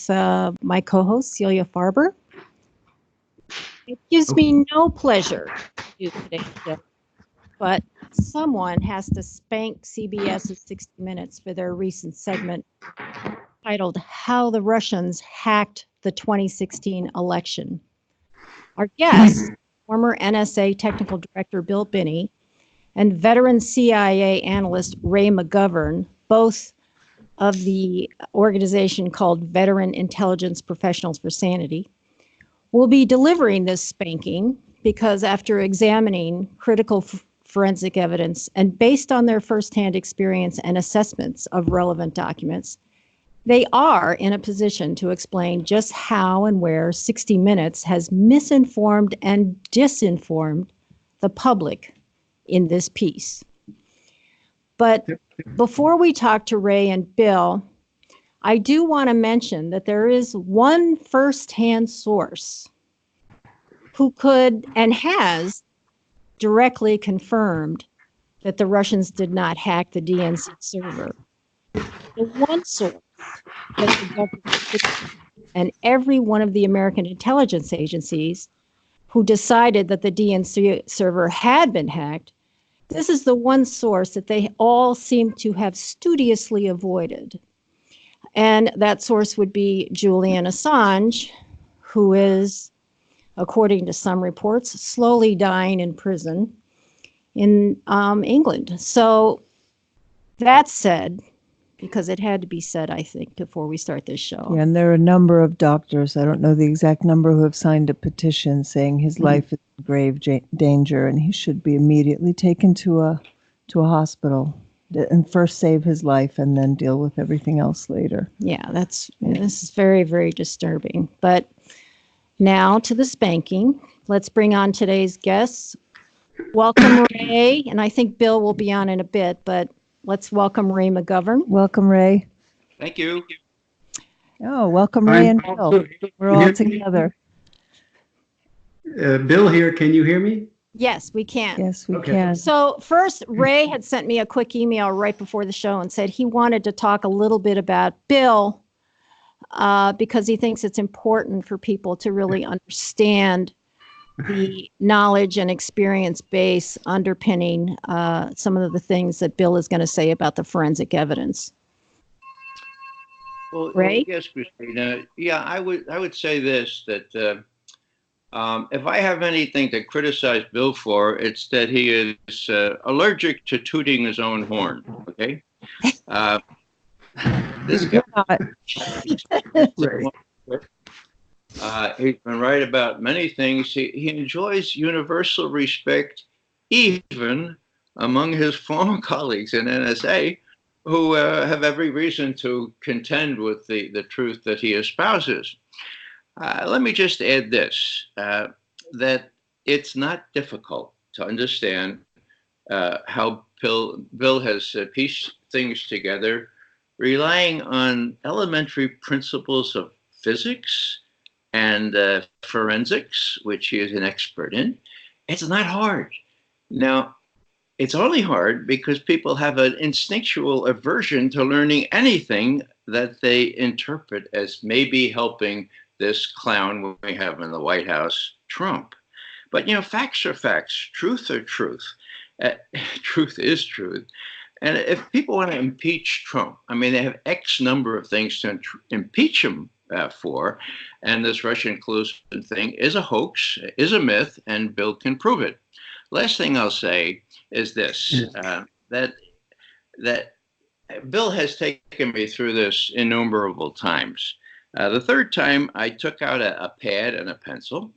my co-host, Celia Farber. It gives me no pleasure to do today's show, but someone has to spank CBS's 60 Minutes for their recent segment titled How the Russians Hacked the 2016 Election. Our guest, former NSA Technical Director Bill Binney, and veteran CIA analyst Ray McGovern, both of the organization called Veteran Intelligence Professionals for Sanity, will be delivering this spanking because after examining critical forensic evidence and based on their firsthand experience and assessments of relevant documents, they are in a position to explain just how and where 60 Minutes has misinformed and disinformed the public in this piece. But before we talk to Ray and Bill, I do want to mention that there is one firsthand source who could and has directly confirmed that the Russians did not hack the DNC server. The one source that the government and every one of the American intelligence agencies who decided that the DNC server had been hacked, this is the one source that they all seem to have studiously avoided. And that source would be Julian Assange, who is, according to some reports, slowly dying in prison in England. So that said, because it had to be said, I think, before we start this show. Yeah, and there are a number of doctors, I don't know the exact number, who have signed a petition saying his life is in grave danger and he should be immediately taken to a hospital and first save his life and then deal with everything else later. Yeah, this is very, very disturbing. But now to the spanking. Let's bring on today's guests. Welcome, Ray, and I think Bill will be on in a bit, but let's welcome Ray McGovern. Welcome, Ray. Thank you. Oh, welcome, Ray and Bill. We're all together. Bill here, can you hear me? Yes, we can. Yes, we can. So first, Ray had sent me a quick email right before the show and said he wanted to talk a little bit about Bill because he thinks it's important for people to really understand the knowledge and experience base underpinning some of the things that Bill is going to say about the forensic evidence. Well, Ray? Yes, Kristina. Yeah, I would say this, that if I have anything to criticize Bill for, it's that he is allergic to tooting his own horn, okay? This guy, he's been right about many things. He enjoys universal respect, even among his former colleagues in NSA, who have every reason to contend with the truth that he espouses. Let me just add this, that it's not difficult to understand how Bill has pieced things together, relying on elementary principles of physics and forensics, which he is an expert in. It's not hard. Now, it's only hard because people have an instinctual aversion to learning anything that they interpret as maybe helping this clown we have in the White House, Trump. But, facts are facts. Truth are truth. Truth is truth. And if people want to impeach Trump, they have X number of things to impeach him for, and this Russian collusion thing is a hoax, is a myth, and Bill can prove it. Last thing I'll say is this, that Bill has taken me through this innumerable times. The third time, I took out a pad and a pencil,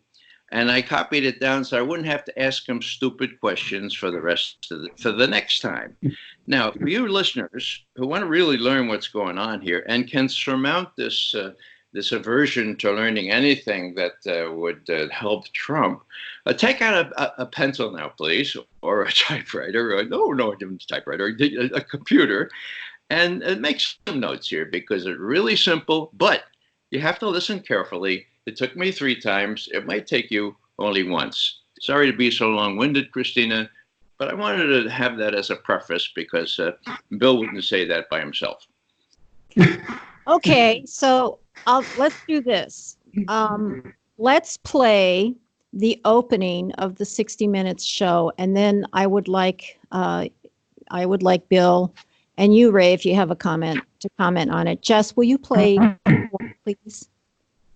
and I copied it down so I wouldn't have to ask him stupid questions for the next time. Now, for you listeners who want to really learn what's going on here and can surmount this aversion to learning anything that would help Trump, take out a pencil now, please, or a typewriter. No, I didn't typewriter, a computer, and make some notes here because it's really simple, but you have to listen carefully. It took me 3 times. It might take you only once. Sorry to be so long-winded, Kristina, but I wanted to have that as a preface because Bill wouldn't say that by himself. Okay, so let's do this. Let's play the opening of the 60 Minutes show, and then I would like Bill and you, Ray, if you have a comment on it. Jess, will you play, please?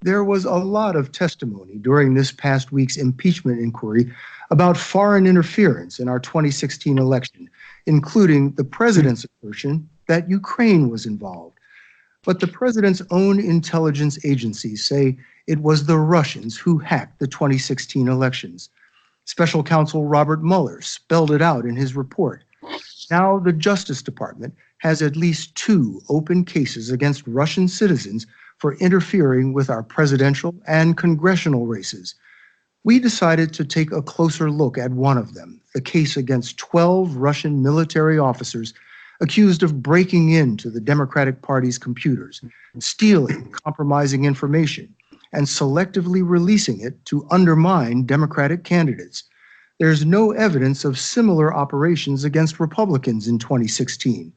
There was a lot of testimony during this past week's impeachment inquiry about foreign interference in our 2016 election, including the president's assertion that Ukraine was involved. But the president's own intelligence agencies say it was the Russians who hacked the 2016 elections. Special counsel Robert Mueller spelled it out in his report. Now the Justice Department has at least 2 open cases against Russian citizens for interfering with our presidential and congressional races. We decided to take a closer look at one of them, the case against 12 Russian military officers accused of breaking into the Democratic Party's computers, stealing compromising information, and selectively releasing it to undermine Democratic candidates. There's no evidence of similar operations against Republicans in 2016.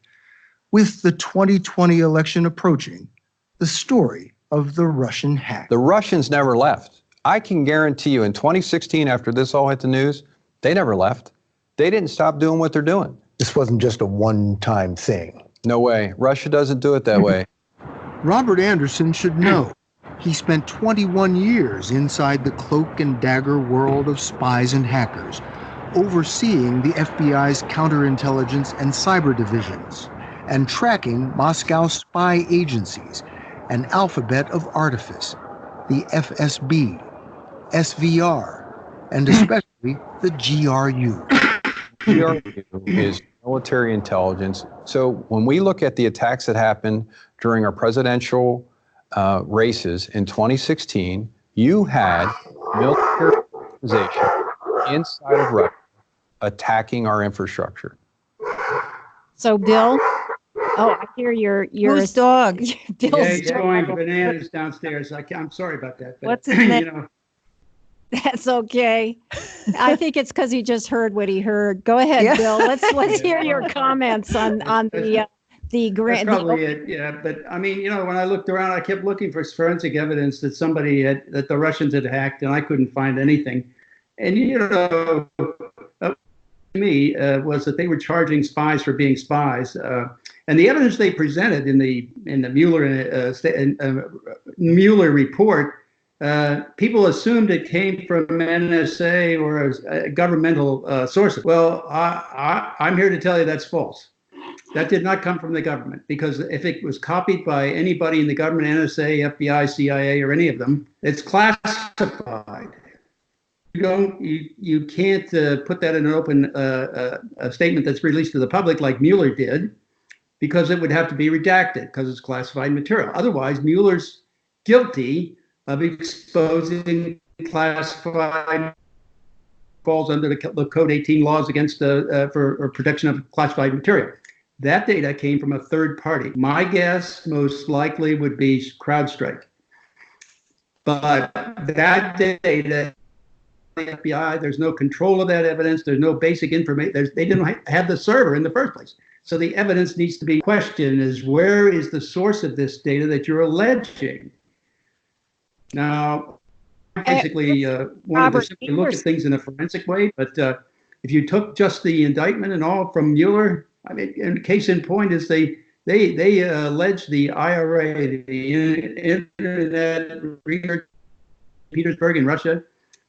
With the 2020 election approaching, the story of the Russian hack. The Russians never left. I can guarantee you in 2016, after this all hit the news, they never left. They didn't stop doing what they're doing. This wasn't just a one-time thing. No way. Russia doesn't do it that way. Robert Anderson should know. He spent 21 years inside the cloak and dagger world of spies and hackers, overseeing the FBI's counterintelligence and cyber divisions, and tracking Moscow spy agencies, an alphabet of artifice, the FSB, SVR, and especially the GRU. GRU is military intelligence. So when we look at the attacks that happened during our presidential races in 2016, you had military organization inside of Russia attacking our infrastructure. So, Bill, I hear your Whose dog? Bill's Yeah, he's dog. going bananas downstairs. I'm sorry about that. But, What's his name? You know, That's okay. I think it's because he just heard what he heard. Go ahead, Yeah. Bill. Let's hear your comments on the that's grant. probably it. Yeah, but I mean, you know, when I looked around, I kept looking for forensic evidence that that the Russians had hacked, and I couldn't find anything. And you know, to me was that they were charging spies for being spies, and the evidence they presented in the Mueller report. People assumed it came from NSA or governmental sources. Well, I'm here to tell you that's false. That did not come from the government, because if it was copied by anybody in the government, NSA, FBI, CIA, or any of them, it's classified. You can't put that in an open a statement that's released to the public like Mueller did, because it would have to be redacted because it's classified material. Otherwise, Mueller's guilty of exposing classified, falls under the Code 18 laws against for protection of classified material. That data came from a third party. My guess most likely would be CrowdStrike. But that data, the FBI, there's no control of that evidence. There's no basic information. They didn't have the server in the first place. So the evidence needs to be questioned is, where is the source of this data that you're alleging? Now, basically wanted to simply look at things in a forensic way, but if you took just the indictment and all from Mueller, I mean, and case in point is they alleged the IRA, the Internet Research Petersburg in Russia,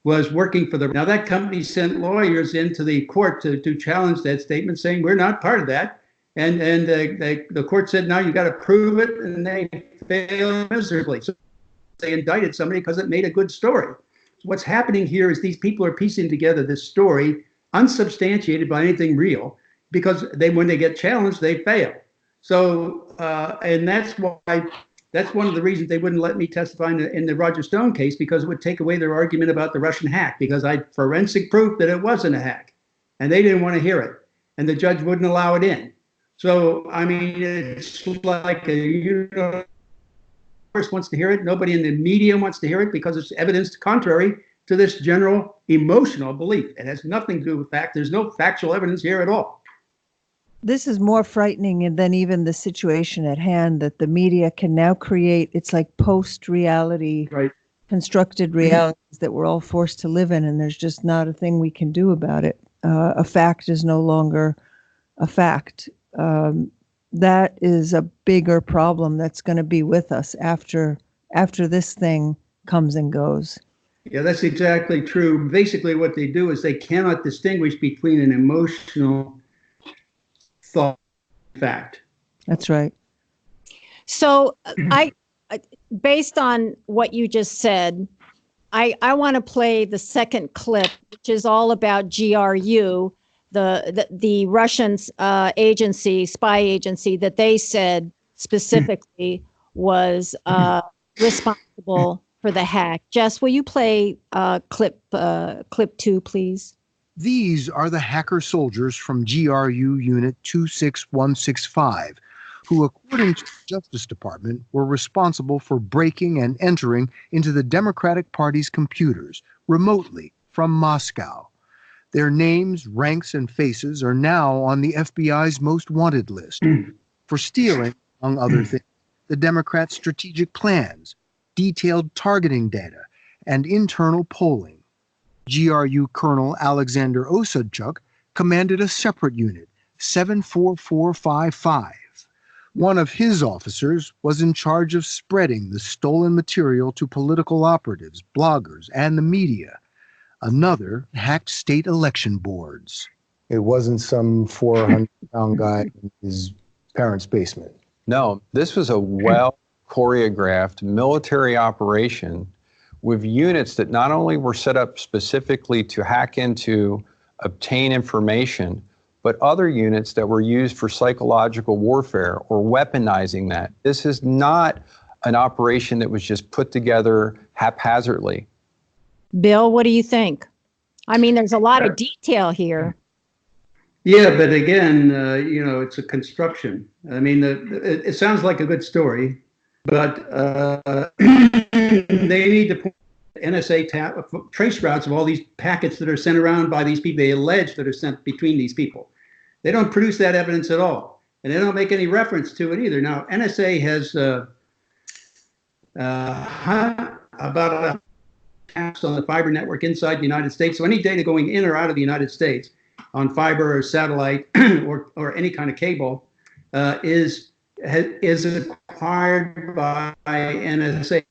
was working for now that company sent lawyers into the court to challenge that statement, saying we're not part of that, and the court said, no, you got to prove it, and they failed miserably. So they indicted somebody because it made a good story. What's happening here is these people are piecing together this story unsubstantiated by anything real, because when they get challenged, they fail. So, and that's one of the reasons they wouldn't let me testify in the Roger Stone case, because it would take away their argument about the Russian hack, because I had forensic proof that it wasn't a hack, and they didn't want to hear it, and the judge wouldn't allow it in. So, I mean, it's like wants to hear it. Nobody in the media wants to hear it, because it's evidence contrary to this general emotional belief. It has nothing to do with fact. There's no factual evidence here at all. This is more frightening than even the situation at hand, that the media can now create, it's like post-reality, Right. constructed realities that we're all forced to live in, and there's just not a thing we can do about it. A fact is no longer a fact. That is a bigger problem that's going to be with us after this thing comes and goes. Yeah, that's exactly true. Basically, what they do is they cannot distinguish between an emotional thought and fact. That's right. So based on what you just said, I want to play the second clip, which is all about GRU, the Russian spy agency that they said specifically was responsible for the hack. Jess, will you play clip 2, please? These are the hacker soldiers from GRU Unit 26165, who, according to the Justice Department, were responsible for breaking and entering into the Democratic Party's computers remotely from Moscow. Their names, ranks, and faces are now on the FBI's most wanted list for stealing, among other things, the Democrats' strategic plans, detailed targeting data, and internal polling. GRU Colonel Alexander Osadchuk commanded a separate unit, 74455. One of his officers was in charge of spreading the stolen material to political operatives, bloggers, and the media. Another hacked state election boards. It wasn't some 400-pound guy in his parents' basement. No, this was a well-choreographed military operation with units that not only were set up specifically to hack into, obtain information, but other units that were used for psychological warfare or weaponizing that. This is not an operation that was just put together haphazardly. Bill, what do you think? I mean, there's a lot of detail here. Yeah, but again, it's a construction. I mean, it sounds like a good story, but they need to put NSA trace routes of all these packets that are sent around by these people, they allege that are sent between these people. They don't produce that evidence at all, and they don't make any reference to it either. Now, NSA has about attacks on the fiber network inside the United States. So any data going in or out of the United States on fiber or satellite or any kind of cable is acquired by NSA.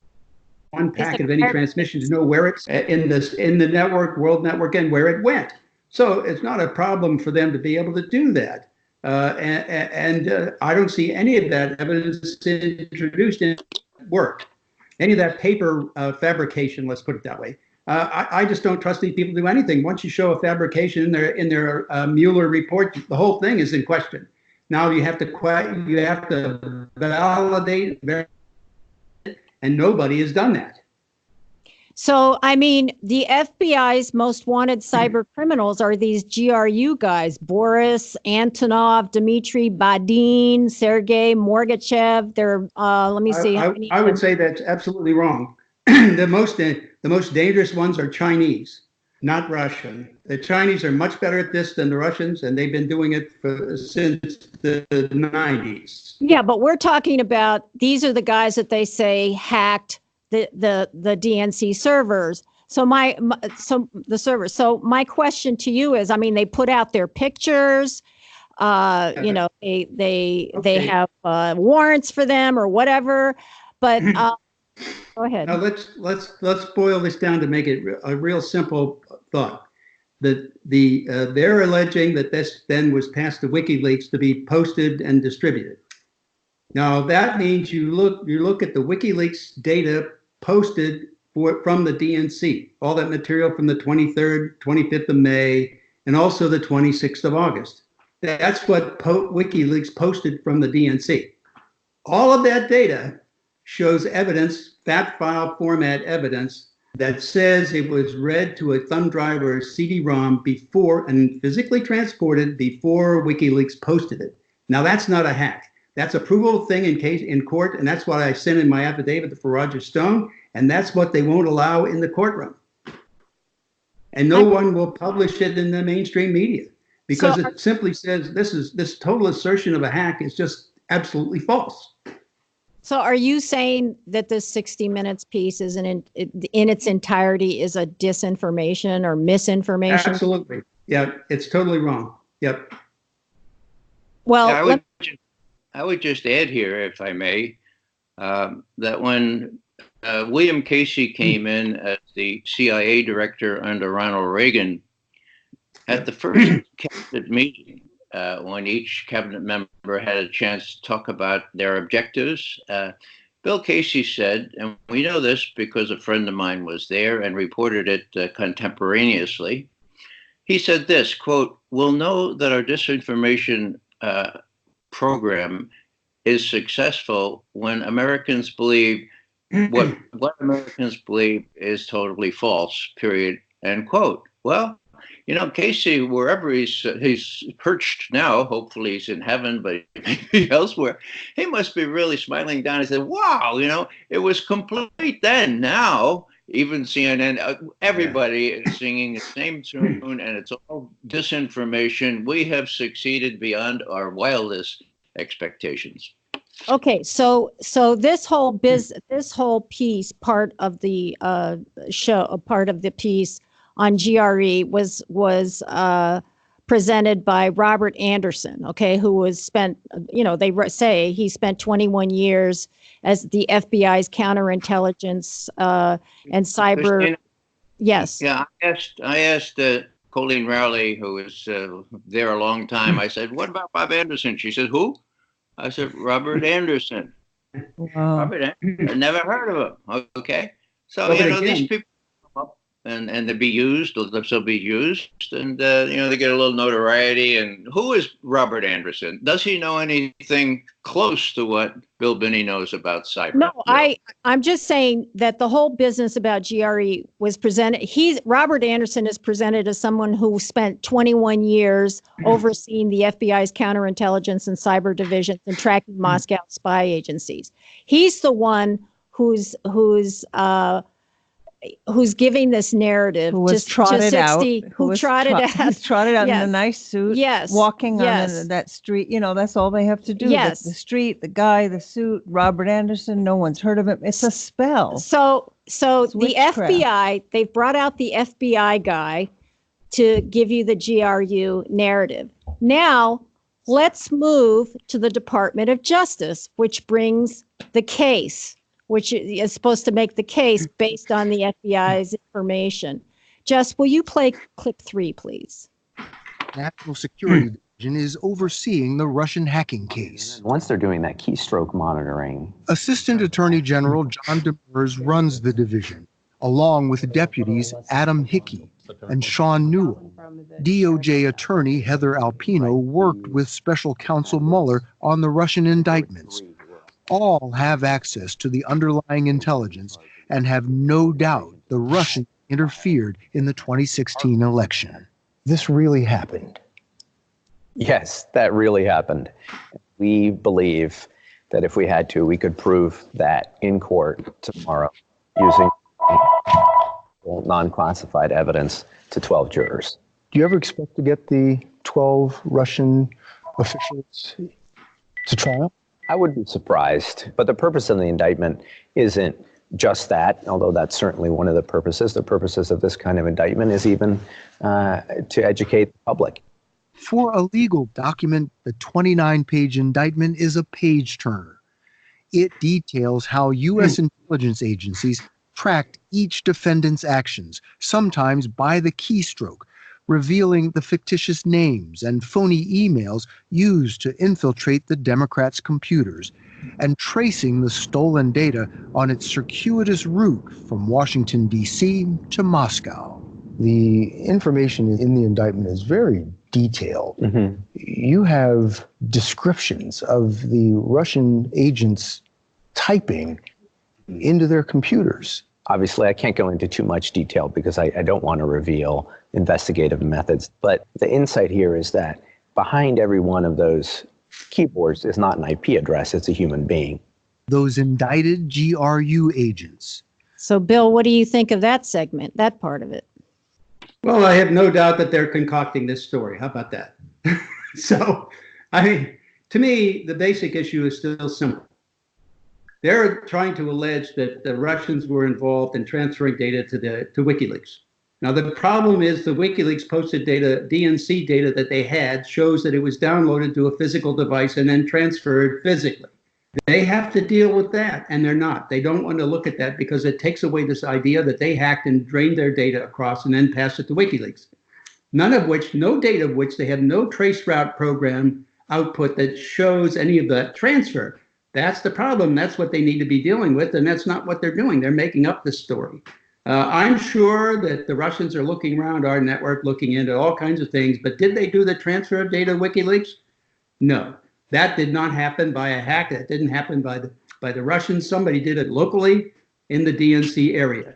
One packet of any transmission to know where it's in the network, world network, and where it went. So it's not a problem for them to be able to do that. And I don't see any of that evidence introduced in work. Any of that paper fabrication, let's put it that way. I just don't trust these people to do anything. Once you show a fabrication in their Mueller report, the whole thing is in question. Now you have to validate, and nobody has done that. So, I mean, the FBI's most wanted cyber criminals are these GRU guys: Boris, Antonov, Dmitry, Badin, Sergei Morgachev. They're, let me see. I would say that's absolutely wrong. The most dangerous ones are Chinese, not Russian. The Chinese are much better at this than the Russians, and they've been doing it since the 90s. Yeah, but we're talking about, these are the guys that they say hacked the DNC servers. So the servers. So my question to you is, I mean, they put out their pictures. They have warrants for them or whatever. But go ahead. Now let's boil this down to make it a real simple thought. They're alleging that this then was passed to WikiLeaks to be posted and distributed. Now that means you look at the WikiLeaks data posted from the DNC, all that material from the 23rd, 25th of May, and also the 26th of August. That's what WikiLeaks posted from the DNC. All of that data shows evidence, FAT file format evidence, that says it was read to a thumb drive or a CD-ROM before and physically transported before WikiLeaks posted it. Now that's not a hack. That's a provable thing in court, and that's what I sent in my affidavit for Roger Stone, and that's what they won't allow in the courtroom. And no one will publish it in the mainstream media. because So it simply says this total assertion of a hack is just absolutely false. So are you saying that this 60 Minutes piece is in its entirety is a disinformation or misinformation? Absolutely. Yeah, it's totally wrong. Yep. Well, Yeah, I would just add here, if I may, that when William Casey came in as the CIA director under Ronald Reagan, at the first cabinet meeting, when each cabinet member had a chance to talk about their objectives, Bill Casey said, and we know this because a friend of mine was there and reported it contemporaneously. He said this, quote, "We'll know that our disinformation program is successful when Americans believe what Americans believe is totally false, period," end quote. Well, you know, Casey, wherever he's perched now, hopefully he's in heaven, but maybe elsewhere, he must be really smiling down and said, wow, you know, it was complete then. Now, even CNN, everybody is singing the same tune, and it's all disinformation. We have succeeded beyond our wildest expectations. okay, so this whole piece, part of the show, part of the piece on GRE was presented by Robert Anderson, okay, who was spent, you know, they say he spent 21 years as the FBI's counterintelligence and cyber. Kristina, Yes. yeah, I asked Colleen Rowley, who was there a long time. I said, "What about Bob Anderson?" She said, "Who?" I said, "Robert Anderson." Wow. Robert Anderson. I never heard of him. Okay, so Well, you but know again, these people come up and they be used. They'll still be used, and you know they get a little notoriety. And who is Robert Anderson? Does he know anything close to what Bill Binney knows about cyber? No, I'm just saying that the whole business about GRE was presented. Robert Anderson is presented as someone who spent 21 years overseeing the FBI's counterintelligence and cyber divisions and tracking Moscow spy agencies. He's the one who's giving this narrative. Who was trotted out. Who trotted out. He's trotted out in Yes. a nice suit. Yes. Walking Yes. on that street. You know, that's all they have to do. Yes. The street, the guy, the suit, Robert Anderson. No one's heard of him. It's a spell. So the witchcraft. FBI, they've brought out the FBI guy to give you the GRU narrative. Now, let's move to the Department of Justice, which brings the case, which is supposed to make the case based on the FBI's information. Jess, will you play clip 3, please? National Security Division is overseeing the Russian hacking case. Once they're doing that keystroke monitoring. Assistant Attorney General John Demers runs the division, along with deputies Adam Hickey and Sean Newell. DOJ attorney Heather Alpino worked with special counsel Mueller on the Russian indictments. All have access to the underlying intelligence and have no doubt the Russians interfered in the 2016 election. This really happened. Yes, that really happened. We believe that if we had to, we could prove that in court tomorrow using non-classified evidence to 12 jurors. Do you ever expect to get the 12 Russian officials to trial? I would be surprised, but the purpose of the indictment isn't just that, although that's certainly one of the purposes. The purposes of this kind of indictment is even to educate the public. For a legal document, the 29-page indictment is a page-turner. It details how U.S. intelligence agencies tracked each defendant's actions, sometimes by the keystroke, revealing the fictitious names and phony emails used to infiltrate the Democrats' computers, and tracing the stolen data on its circuitous route from Washington, D.C. to Moscow. The information in the indictment is very detailed. Mm-hmm. You have descriptions of the Russian agents typing into their computers. Obviously, I can't go into too much detail because I don't want to reveal investigative methods. But the insight here is that behind every one of those keyboards is not an IP address, it's a human being. Those indicted GRU agents. So, Bill, what do you think of that part of it? Well, I have no doubt that they're concocting this story. How about that? So, I mean, to me, the basic issue is still simple. They're trying to allege that the Russians were involved in transferring data to WikiLeaks. Now, the problem is the WikiLeaks posted data, DNC data that they had shows that it was downloaded to a physical device and then transferred physically. They have to deal with that, and they're not. They don't want to look at that because it takes away this idea that they hacked and drained their data across and then passed it to WikiLeaks. None of which, no data of which, they have no traceroute program output that shows any of that transfer. That's the problem. That's what they need to be dealing with, and that's not what they're doing. They're making up this story. I'm sure that the Russians are looking around our network, looking into all kinds of things, but did they do the transfer of data to WikiLeaks? No. That did not happen by a hack. That didn't happen by the Russians. Somebody did it locally in the DNC area.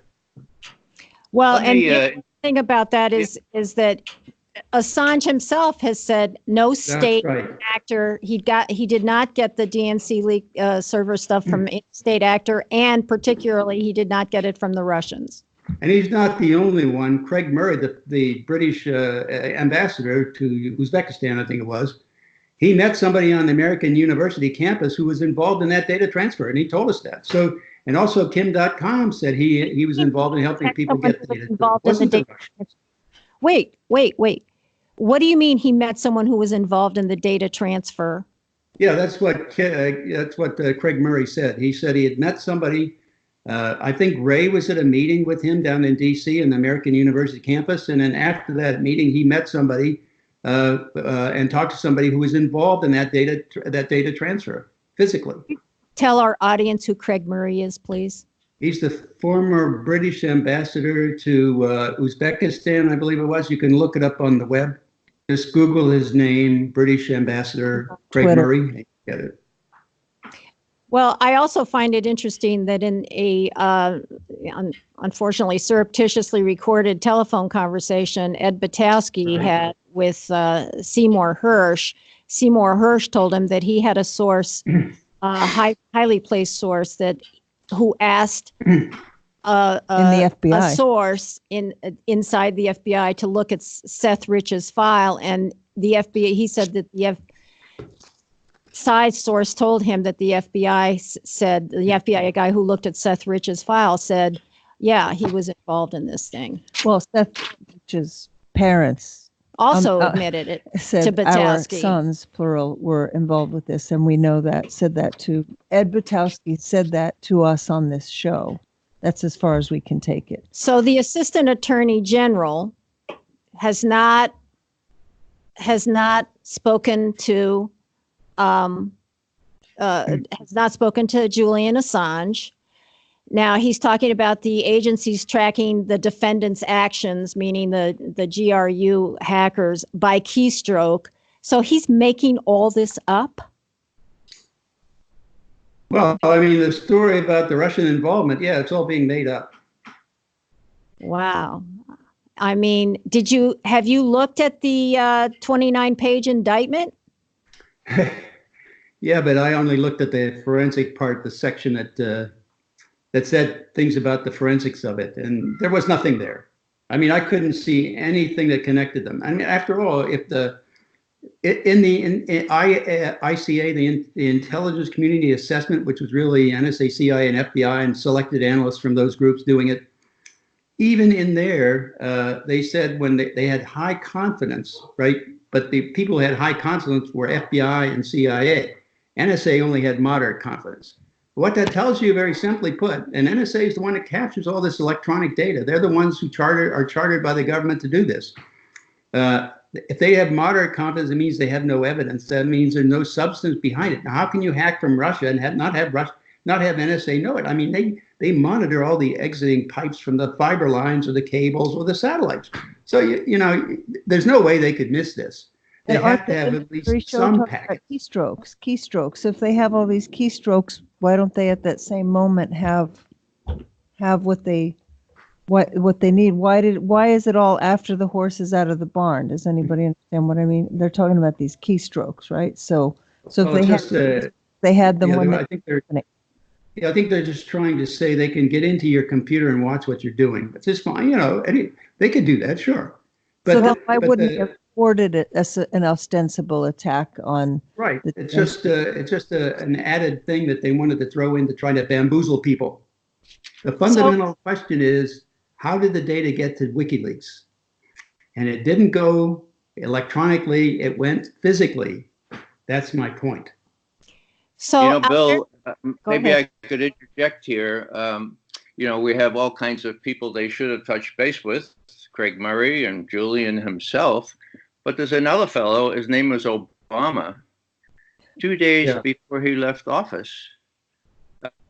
Well, and the thing about that is that Assange himself has said no state actor. He did not get the DNC leak server stuff from any state actor, and particularly he did not get it from the Russians. And he's not the only one. Craig Murray, the British ambassador to Uzbekistan, I think it was, he met somebody on the American University campus who was involved in that data transfer, and he told us that. So, and also Kim.com said he was involved in helping people get the data. Wait. What do you mean he met someone who was involved in the data transfer? Yeah, that's what Craig Murray said. He said he had met somebody. I think Ray was at a meeting with him down in D.C. in the American University campus, and then after that meeting, he met somebody and talked to somebody who was involved in that data transfer physically. Tell our audience who Craig Murray is, please. He's the former British ambassador to Uzbekistan, I believe it was. You can look it up on the web. Just Google his name, British ambassador Craig Murray. Get it. Well, I also find it interesting that in a unfortunately surreptitiously recorded telephone conversation Ed Batowski had with Seymour Hersh told him that he had a source, highly placed source who asked in the FBI. A source inside the FBI to look at Seth Rich's file, and the FBI. He said that the side source told him that the FBI said the FBI guy who looked at Seth Rich's file said, yeah, he was involved in this thing. Well, Seth Rich's parents also admitted it said to Batowski. Our sons, plural, were involved with this, and we know that. Said that to Ed Batowski. Said that to us on this show. That's as far as we can take it. So the Assistant Attorney General has not spoken to Julian Assange. Now he's talking about the agencies tracking the defendant's actions, meaning the GRU hackers, by keystroke. So he's making all this up? Well, I mean, the story about the Russian involvement, yeah, it's all being made up. Wow. I mean, have you looked at the 29-page indictment? Yeah, but I only looked at the forensic part, the section that said things about the forensics of it, and there was nothing there. I mean, I couldn't see anything that connected them. I mean, after all, if in ICA, the Intelligence Community Assessment, which was really NSA, CIA, and FBI, and selected analysts from those groups doing it, even in there, they said when they had high confidence, right? But the people who had high confidence were FBI and CIA. NSA only had moderate confidence. What that tells you, very simply put, and NSA is the one that captures all this electronic data. They're the ones who are chartered by the government to do this. If they have moderate confidence, it means they have no evidence. That means there's no substance behind it. Now, how can you hack from Russia and not have NSA know it? I mean, they monitor all the exiting pipes from the fiber lines or the cables or the satellites. So, you know, there's no way they could miss this. They have to have at least some packet. Keystrokes. If they have all these keystrokes, why don't they at that same moment have what they need? Why is it all after the horse is out of the barn? Does anybody understand what I mean? They're talking about these keystrokes, right? So if they had them when I think they're just trying to say they can get into your computer and watch what you're doing. It's just fine, you know. They could do that, sure. But so why wouldn't reported it as an ostensible attack on. Right. It's just an added thing that they wanted to throw in to try to bamboozle people. The fundamental question is, how did the data get to WikiLeaks? And it didn't go electronically, it went physically. That's my point. So, Bill, maybe ahead. I could interject here. We have all kinds of people they should have touched base with, Craig Murray and Julian himself. But there's another fellow, his name was Obama. 2 days before he left office,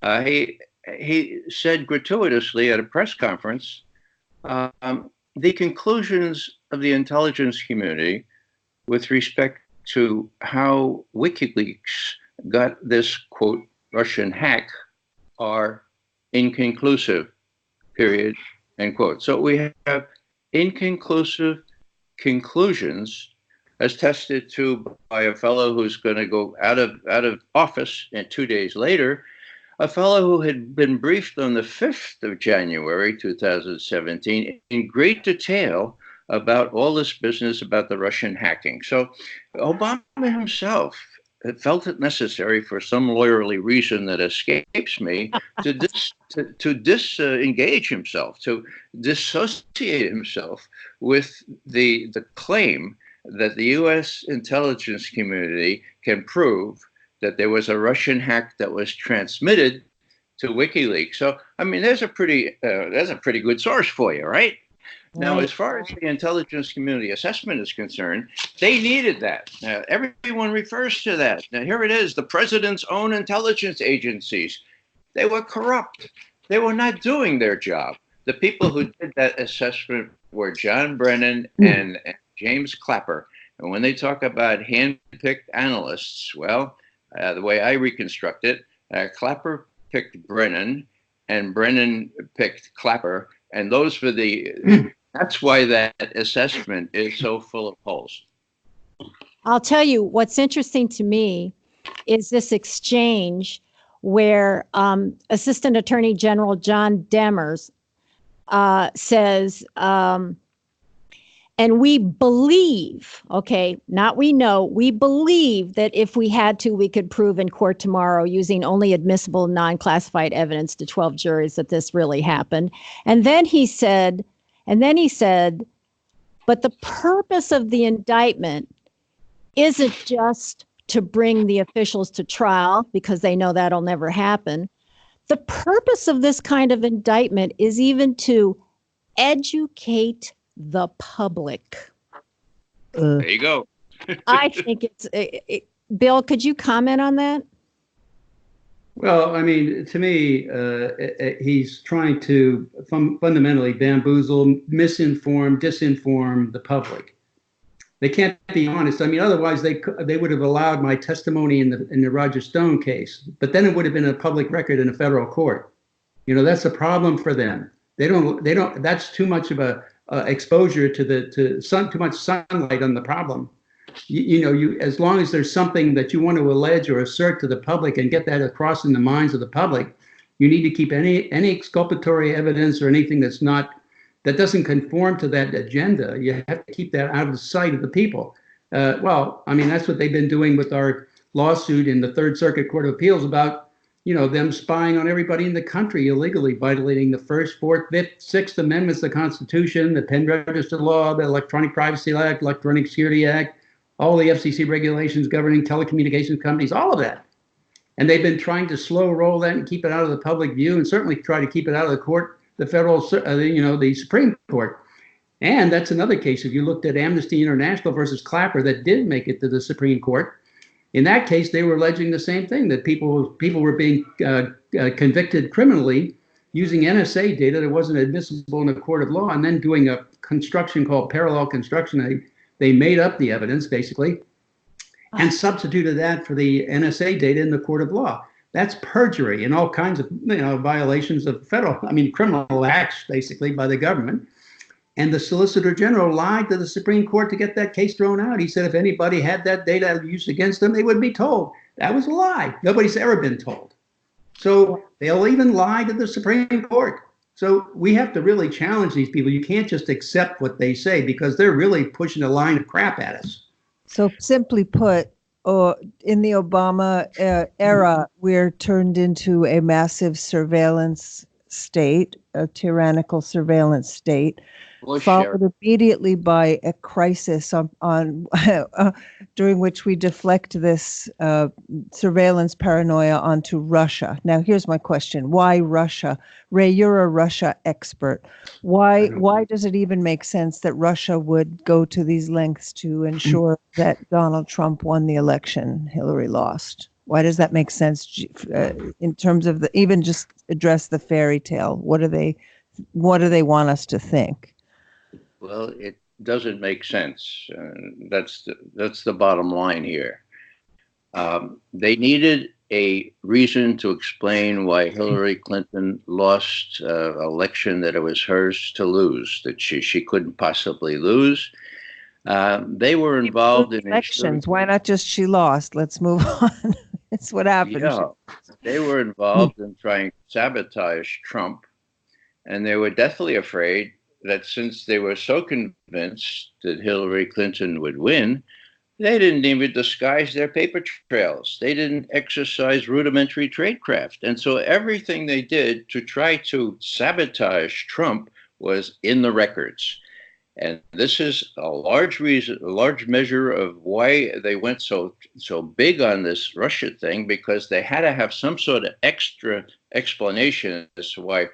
he said gratuitously at a press conference, the conclusions of the intelligence community with respect to how WikiLeaks got this, quote, Russian hack are inconclusive, period, end quote. So we have inconclusive conclusions as tested to by a fellow who's going to go out of office, and 2 days later, a fellow who had been briefed on the 5th of January, 2017, in great detail about all this business about the Russian hacking. So Obama himself felt it necessary, for some lawyerly reason that escapes me, to disengage himself, to dissociate himself with the claim that the U.S. intelligence community can prove that there was a Russian hack that was transmitted to WikiLeaks. So, I mean, there's a pretty good source for you, right? Now, as far as the intelligence community assessment is concerned, they needed that. Everyone refers to that. Now, here it is, the president's own intelligence agencies. They were corrupt. They were not doing their job. The people who did that assessment were John Brennan and James Clapper. And when they talk about hand-picked analysts, well, the way I reconstruct it, Clapper picked Brennan, and Brennan picked Clapper, and those were that's why that assessment is so full of holes. I'll tell you what's interesting to me is this exchange where Assistant Attorney General John Demers says, and we believe, okay, not we know, we believe that if we had to, we could prove in court tomorrow using only admissible non-classified evidence to 12 juries that this really happened. And then he said, but the purpose of the indictment isn't just to bring the officials to trial, because they know that'll never happen. The purpose of this kind of indictment is even to educate the public. There you go. I think Bill, could you comment on that? Well, I mean, to me, he's trying to fundamentally bamboozle, misinform, disinform the public. They can't be honest. I mean, otherwise they would have allowed my testimony in the Roger Stone case, but then it would have been a public record in a federal court. That's a problem for them. They don't. That's too much of a exposure to too much sunlight on the problem. As long as there's something that you want to allege or assert to the public and get that across in the minds of the public, you need to keep any exculpatory evidence or anything that doesn't conform to that agenda. You have to keep that out of the sight of the people. Well, I mean, that's what they've been doing with our lawsuit in the Third Circuit Court of Appeals about, them spying on everybody in the country illegally, violating the First, Fourth, Fifth, Sixth Amendments of the Constitution, the Pen Register Law, the Electronic Privacy Act, Electronic Security Act, all the FCC regulations governing telecommunications companies, all of that. And they've been trying to slow roll that and keep it out of the public view, and certainly try to keep it out of the court, the federal, the Supreme Court. And that's another case. If you looked at Amnesty International versus Clapper, that did make it to the Supreme Court. In that case, they were alleging the same thing, that people were being convicted criminally using NSA data that wasn't admissible in a court of law, and then doing a construction called parallel construction. They made up the evidence, basically, and substituted that for the NSA data in the court of law. That's perjury and all kinds of violations of criminal acts, basically, by the government. And the Solicitor General lied to the Supreme Court to get that case thrown out. He said if anybody had that data used against them, they would be told. That was a lie. Nobody's ever been told. So they'll even lie to the Supreme Court. So we have to really challenge these people. You can't just accept what they say because they're really pushing a line of crap at us. So simply put, in the Obama era, we're turned into a massive surveillance state, a tyrannical surveillance state, followed immediately by a crisis on during which we deflect this surveillance paranoia onto Russia. Now, here's my question. Why Russia? Ray, you're a Russia expert. Why does it even make sense that Russia would go to these lengths to ensure that Donald Trump won the election, Hillary lost? Why does that make sense in terms of even just address the fairy tale? What do they want us to think? Well, it doesn't make sense. That's the bottom line here. They needed a reason to explain why Hillary Clinton lost an election that it was hers to lose, that she couldn't possibly lose. They were involved in elections. Why not just she lost? Let's move on. It's what happened. Yeah, they were involved in trying to sabotage Trump, and they were deathly afraid that since they were so convinced that Hillary Clinton would win, they didn't even disguise their paper trails. They didn't exercise rudimentary tradecraft. And so everything they did to try to sabotage Trump was in the records. And this is a large measure of why they went so big on this Russia thing, because they had to have some sort of extra explanation as to why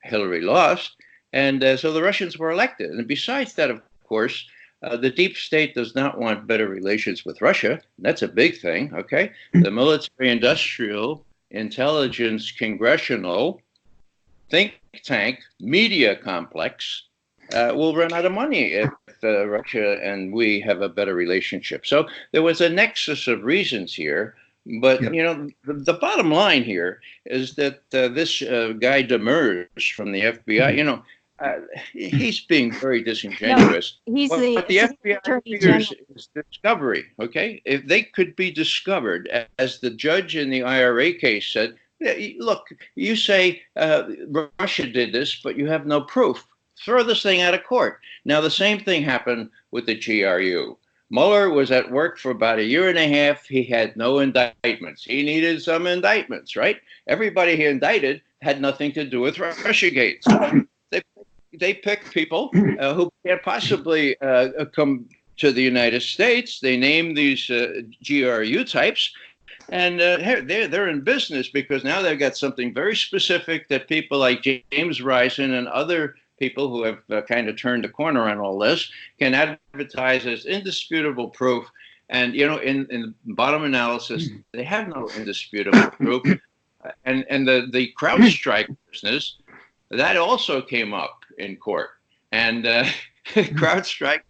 Hillary lost. And so the Russians were elected. And besides that, of course, the deep state does not want better relations with Russia. That's a big thing, okay? The military industrial, intelligence, congressional, think tank, media complex will run out of money if Russia and we have a better relationship. So there was a nexus of reasons here. But, you know, the bottom line here is that this guy Demers from the FBI, you know, he's being very disingenuous. No, he's what the FBI fears is discovery, okay? If they could be discovered, as the judge in the IRA case said, look, you say Russia did this, but you have no proof. Throw this thing out of court. Now, the same thing happened with the GRU. Mueller was at work for about a year and a half. He had no indictments. He needed some indictments, right? Everybody he indicted had nothing to do with Russiagate. So they picked people who can't possibly come to the United States. They named these GRU types, and they're in business because now they've got something very specific that people like James Risen and other people who have kind of turned the corner on all this can advertise as indisputable proof. And, you know, in bottom analysis, they have no indisputable proof. And the CrowdStrike business, that also came up in court. And CrowdStrike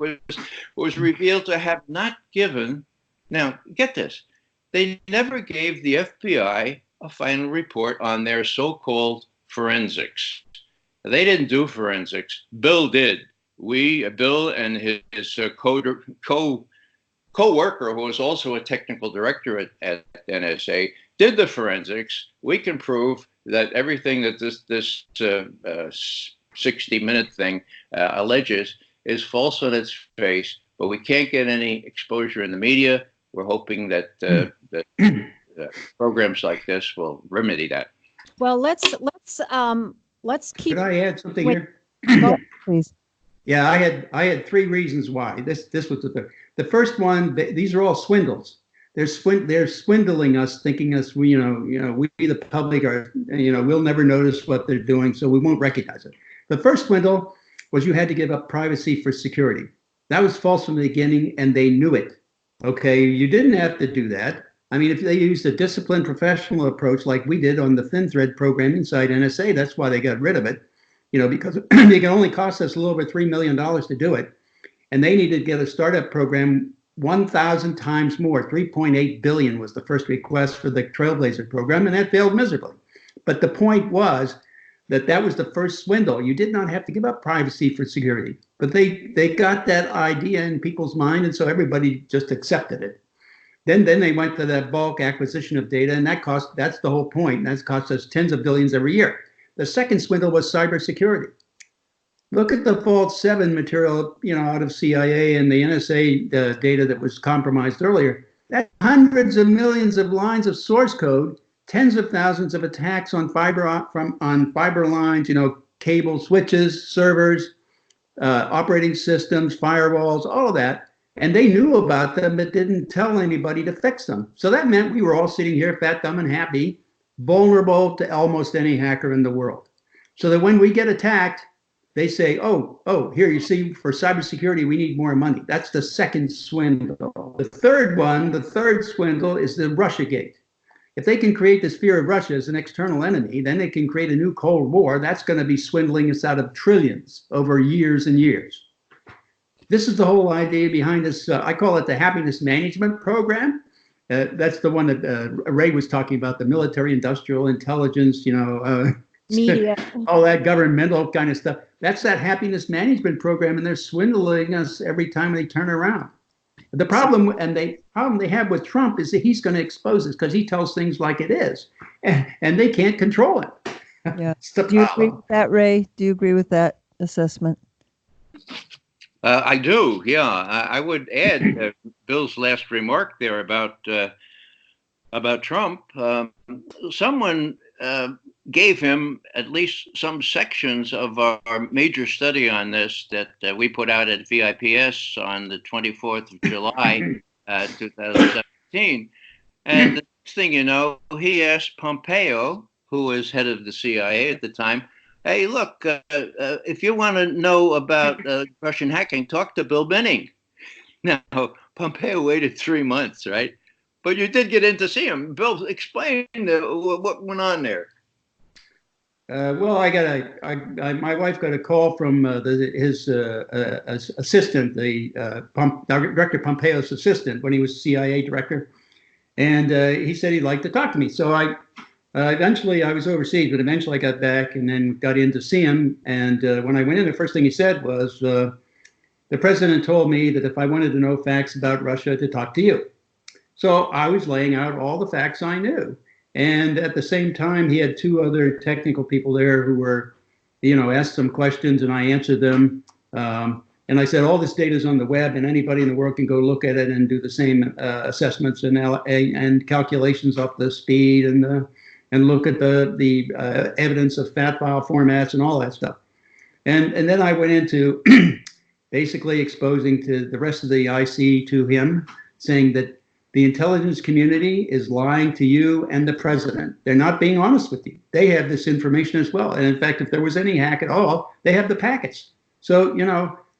was revealed to have not given, now get this, they never gave the FBI a final report on their so-called forensics. They didn't do forensics. Bill did. Bill and his co-worker, who was also a technical director at NSA, did the forensics. We can prove that everything that this 60-minute thing alleges is false on its face, but we can't get any exposure in the media. We're hoping that programs like this will remedy that. Well, let's keep. Could I add something here? Yeah, please. Yeah, I had three reasons why. This was the first one. These are all swindles. They're swindling us, thinking us we the public are we'll never notice what they're doing, so we won't recognize it. The first swindle was you had to give up privacy for security. That was false from the beginning, and they knew it. Okay, you didn't have to do that. I mean, if they used a disciplined professional approach like we did on the thin thread program inside NSA, that's why they got rid of it, because it can only cost us a little over $3 million to do it. And they needed to get a startup program 1,000 times more. 3.8 billion was the first request for the Trailblazer program, and that failed miserably. But the point was that was the first swindle. You did not have to give up privacy for security, but they got that idea in people's mind, and so everybody just accepted it. Then they went to that bulk acquisition of data, and that's the whole point. That's cost us tens of billions every year. The second swindle was cybersecurity. Look at the Vault 7 material, out of CIA and the NSA data that was compromised earlier. That's hundreds of millions of lines of source code, tens of thousands of attacks on fiber lines, cable switches, servers, operating systems, firewalls, all of that. And they knew about them, but didn't tell anybody to fix them. So that meant we were all sitting here, fat, dumb, and happy, vulnerable to almost any hacker in the world. So that when we get attacked, they say, oh, here, you see, for cybersecurity, we need more money. That's the second swindle. The third swindle is the Russiagate. If they can create this fear of Russia as an external enemy, then they can create a new Cold War. That's going to be swindling us out of trillions over years and years. This is the whole idea behind this. I call it the happiness management program. That's the one that Ray was talking about, the military industrial intelligence, media, all that governmental kind of stuff. That's that happiness management program, and they're swindling us every time they turn around. The problem they have with Trump is that he's going to expose us because he tells things like it is, and they can't control it. Yeah. Do you agree with that, Ray? Do you agree with that assessment? I do, yeah. I would add Bill's last remark there about Trump. Someone gave him at least some sections of our major study on this that we put out at VIPS on the 24th of July, 2017. And the next thing you know, he asked Pompeo, who was head of the CIA at the time, hey, look, if you want to know about Russian hacking, talk to Bill Binney. Now, Pompeo waited 3 months, right? But you did get in to see him. Bill, explain what went on there. Well, my wife got a call from his assistant, Director Pompeo's assistant, when he was CIA director, and he said he'd like to talk to me. So eventually, I was overseas, but eventually I got back and then got in to see him. And when I went in, the first thing he said was, the president told me that if I wanted to know facts about Russia, to talk to you. So I was laying out all the facts I knew. And at the same time, he had two other technical people there who were, asked some questions and I answered them. And I said, all this data is on the web and anybody in the world can go look at it and do the same assessments and calculations of the speed and look at the evidence of fat file formats and all that stuff. And then I went into basically exposing to the rest of the IC to him, saying that the intelligence community is lying to you and the president. They're not being honest with you. They have this information as well. And in fact, if there was any hack at all, they have the packets. So,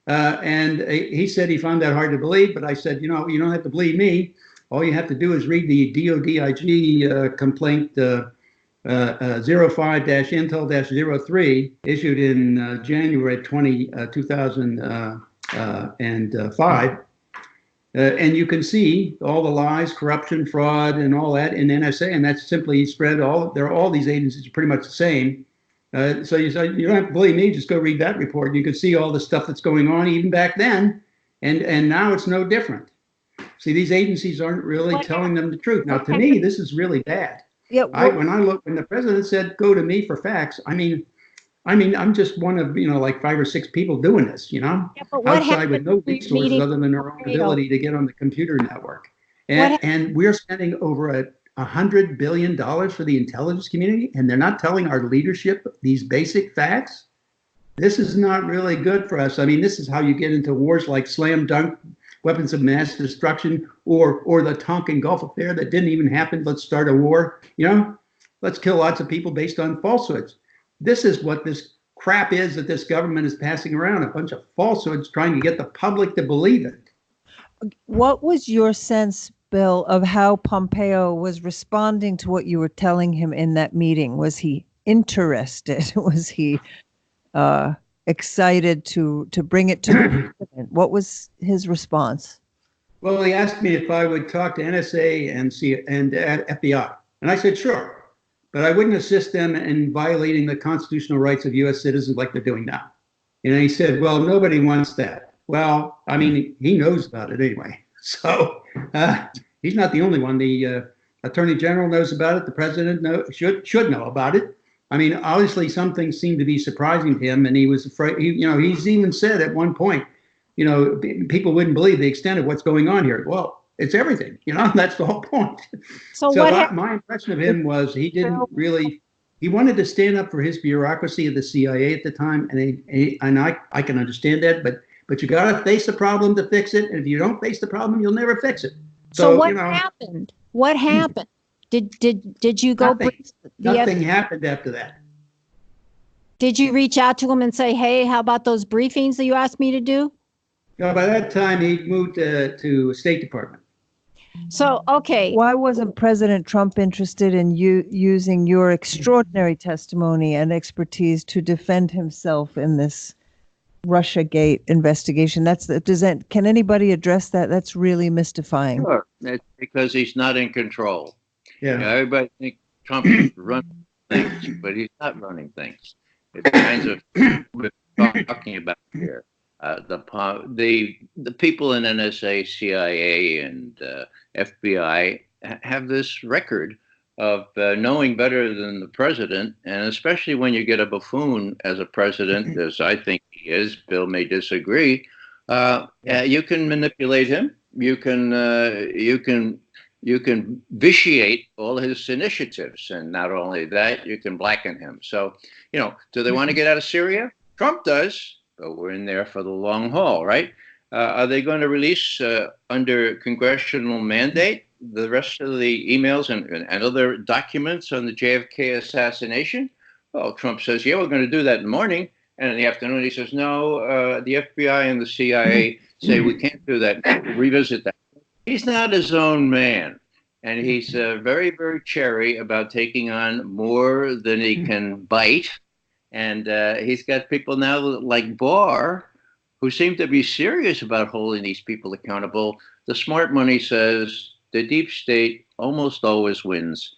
and he said he found that hard to believe, but I said, you don't have to believe me. All you have to do is read the DODIG complaint 05-Intel-03 issued in January 2005. And you can see all the lies, corruption, fraud, and all that in NSA, and that's simply spread all these agencies are pretty much the same. So you don't have to believe me, just go read that report. You can see all the stuff that's going on even back then, and now it's no different. See, these agencies aren't really telling them the truth. Now, to me, this is really bad. Yeah. When the president said, go to me for facts, I mean, I'm just one of, like 5 or 6 people doing this, outside with no resources other than their own ability to get on the computer network. And we're spending over $100 billion for the intelligence community, and they're not telling our leadership these basic facts. This is not really good for us. I mean, this is how you get into wars like slam dunk, weapons of mass destruction, or the Tonkin Gulf affair that didn't even happen. Let's start a war, let's kill lots of people based on falsehoods. This is what this crap is that this government is passing around, a bunch of falsehoods trying to get the public to believe it. What was your sense, Bill, of how Pompeo was responding to what you were telling him in that meeting? Was he interested? Was he excited to bring it to the president? What was his response? Well, he asked me if I would talk to NSA and FBI. And I said, sure. But I wouldn't assist them in violating the constitutional rights of U.S. citizens like they're doing now. And he said, well, nobody wants that. Well, I mean, he knows about it anyway. So he's not the only one. The Attorney General knows about it. The President should know about it. I mean, obviously some things seemed to be surprising to him, and he was afraid. He's even said at one point, people wouldn't believe the extent of what's going on here. Well, it's everything. That's the whole point. So what my impression of him was he didn't really. He wanted to stand up for his bureaucracy of the CIA at the time, and I can understand that, but you got to face the problem to fix it, and if you don't face the problem, you'll never fix it. So what happened? What happened? Did you go? Nothing happened after that. Did you reach out to him and say, "Hey, how about those briefings that you asked me to do?" No, by that time he moved to State Department. So, okay. Why wasn't President Trump interested in using your extraordinary testimony and expertise to defend himself in this Russiagate investigation? Can anybody address that? That's really mystifying. Sure. It's because he's not in control. Yeah. Everybody thinks Trump is running things, but he's not running things. It's kinds of we're talking about here. The people in NSA, CIA, and FBI have this record of knowing better than the president, and especially when you get a buffoon as a president, as I think he is. Bill may disagree. You can manipulate him. You can vitiate all his initiatives, and not only that, you can blacken him. So, do they want to get out of Syria? Trump does, but we're in there for the long haul, right? Are they going to release under congressional mandate the rest of the emails and other documents on the JFK assassination? Well, Trump says, yeah, we're going to do that in the morning. And in the afternoon, he says, no, the FBI and the CIA say we can't do that. Revisit that. He's not his own man. And he's very, very chary about taking on more than he can bite. And he's got people now like Barr who seem to be serious about holding these people accountable. The smart money says the deep state almost always wins.